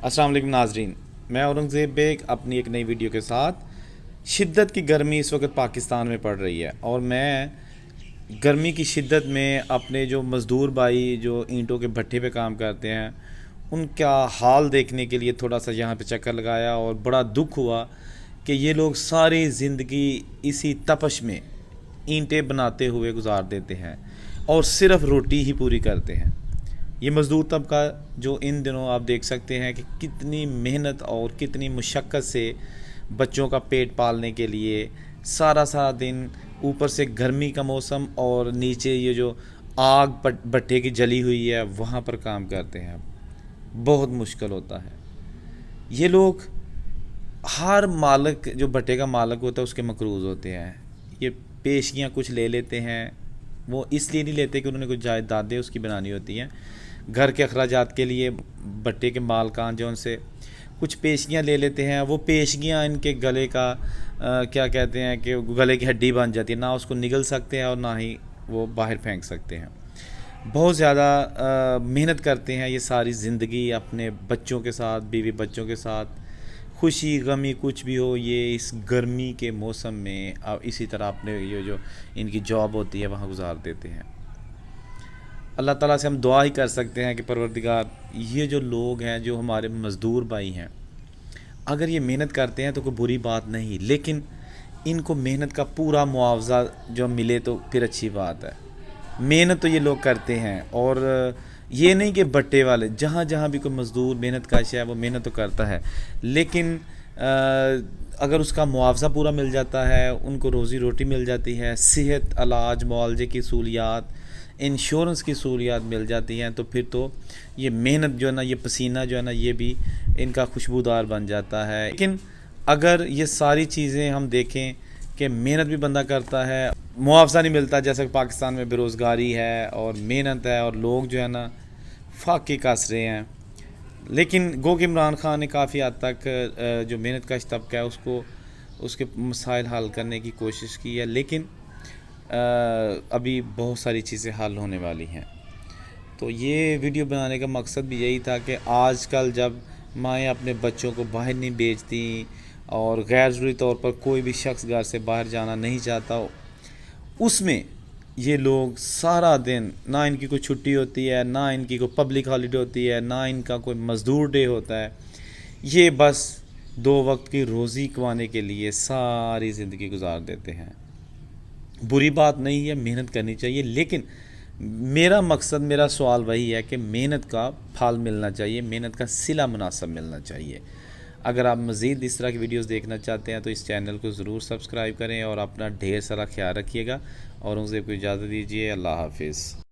अस्सलाम वालेकुम नाजरीन, मैं औरंगज़ेब बेग अपनी एक नई वीडियो के साथ। शिद्दत की गर्मी इस वक्त पाकिस्तान में पड़ रही है और मैं गर्मी की शिद्दत में अपने जो मज़दूर भाई जो ईंटों के भट्टे पे काम करते हैं उनका हाल देखने के लिए थोड़ा सा यहाँ पे चक्कर लगाया और बड़ा दुख हुआ कि ये लोग सारी ज़िंदगी इसी तपश में ईंटें बनाते हुए गुजार देते हैं और सिर्फ़ रोटी ही पूरी करते हैं। ये मज़दूर तबका जो इन दिनों आप देख सकते हैं कि कितनी मेहनत और कितनी मुशक्क़त से बच्चों का पेट पालने के लिए सारा सारा दिन, ऊपर से गर्मी का मौसम और नीचे ये जो आग भट्टे की जली हुई है वहाँ पर काम करते हैं। बहुत मुश्किल होता है। ये लोग, हर मालिक जो भट्टे का मालिक होता है उसके मकरूज़ होते हैं। ये पेशगियाँ कुछ ले लेते हैं, वो इसलिए नहीं लेते कि उन्होंने कुछ जायदादें उसकी बनानी होती हैं। घर के अखराजात के लिए भट्टे के मालकान जो उनसे कुछ पेशगियाँ ले लेते हैं, वो पेशगियाँ इनके गले का क्या कहते हैं कि गले की हड्डी बन जाती है, ना उसको निगल सकते हैं और ना ही वो बाहर फेंक सकते हैं। बहुत ज़्यादा मेहनत करते हैं ये सारी ज़िंदगी अपने बच्चों के साथ, बीवी बच्चों के साथ, खुशी गमी कुछ भी हो, ये इस गर्मी के मौसम में इसी तरह अपने ये जो इनकी जॉब होती है वहाँ गुजार देते हैं। अल्लाह ताला से हम दुआ ही कर सकते हैं कि परवरदिगार, ये जो लोग हैं, जो हमारे मज़दूर भाई हैं, अगर ये मेहनत करते हैं तो कोई बुरी बात नहीं, लेकिन इनको मेहनत का पूरा मुआवजा जो मिले तो फिर अच्छी बात है। मेहनत तो ये लोग करते हैं और ये नहीं कि भट्टे वाले, जहाँ जहाँ भी कोई मज़दूर मेहनत काश है वो मेहनत तो करता है, लेकिन अगर उसका मुआवजा पूरा मिल जाता है, उनको रोज़ी रोटी मिल जाती है, सेहत, इलाज, मुआवजे की सहूलियात, इंश्योरेंस की सहूलियात मिल जाती हैं, तो फिर तो ये मेहनत जो है ना, ये पसीना जो है ना, ये भी इनका खुशबूदार बन जाता है। लेकिन अगर ये सारी चीज़ें हम देखें कि मेहनत भी बंदा करता है, मुआवजा नहीं मिलता, जैसे पाकिस्तान में बेरोज़गारी है और मेहनत है और लोग जो है ना फाके कस रहे हैं, लेकिन गो कि इमरान खान ने काफ़ी हद तक जो मेहनत कश तबका है उसको, उसके मसाइल हल करने की कोशिश की है, लेकिन अभी बहुत सारी चीज़ें हल होने वाली हैं। तो ये वीडियो बनाने का मकसद भी यही था कि आजकल जब माएँ अपने बच्चों को बाहर नहीं भेजती और गैर ज़रूरी तौर पर कोई भी शख्स घर से बाहर जाना नहीं चाहता, उसमें ये लोग सारा दिन, ना इनकी कोई छुट्टी होती है, ना इनकी कोई पब्लिक हॉलीडे होती है, ना इनका कोई मज़दूर डे होता है, ये बस 2 वक्त की रोज़ी कमाने के लिए सारी ज़िंदगी गुजार देते हैं। बुरी बात नहीं है, मेहनत करनी चाहिए, लेकिन मेरा मकसद, मेरा सवाल वही है कि मेहनत का फल मिलना चाहिए, मेहनत का सिला मुनासिब मिलना चाहिए। अगर आप मज़ीद इस तरह की वीडियोस देखना चाहते हैं तो इस चैनल को ज़रूर सब्सक्राइब करें और अपना ढेर सारा ख्याल रखिएगा। और उनसे कोई इजाज़त दीजिए। अल्लाह हाफिज़।